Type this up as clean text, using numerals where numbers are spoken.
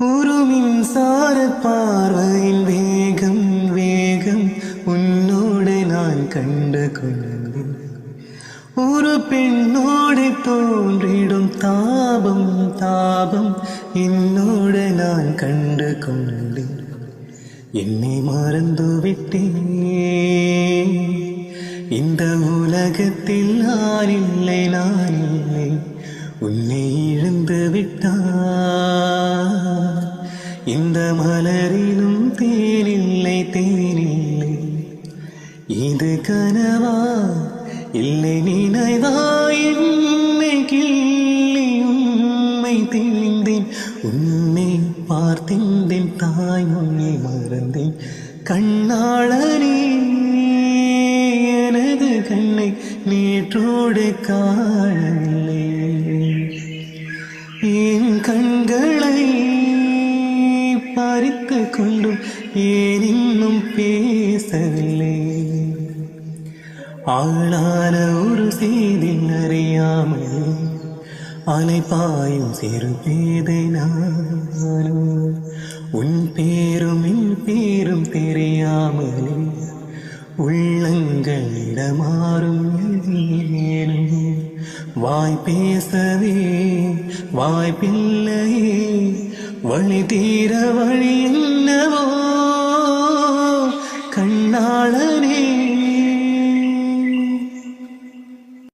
ஒரு மின்சார பார்வையின் வேகம் வேகம் உன்னோடு நான் கண்டு கொண்டேன். ஒரு பெண்ணோடு தோன்றிடும் தாபம் தாபம் என்னோடு நான் கண்டு கொண்டேன். என்னை மறந்து விட்டேன். இந்த உலகத்தில் நான் இல்லை நான் இல்லை. உன்னை இழந்து விட்டான். இந்த மலரிலும் தேனில்லை தேனில்லை. இது கனவா இல்லை நினைவா? என்னை கிள்ளி உண்மை தெரிந்தேன். உன்னை பார்த்தேன் தாய் மொழி மறந்தேன். கண்ணாளனே எனது கண்ணை நேற்றோடு காணவில்லை. என் கண்களை பறித்து கொண்டும் ஏன் இன்னும் பேசவில்லை? ஆளான ஒரு செய்தி அறியாமல் அலைப்பாயும் சிறு பேதை நானும். உன் பேரும் என் பேரும் தெரியாமலே உள்ளங்களிடமாறும் ஏனும். வாய் பேசவே வாய்ப்பில்லையே, வழி தீர வழி என்னவோ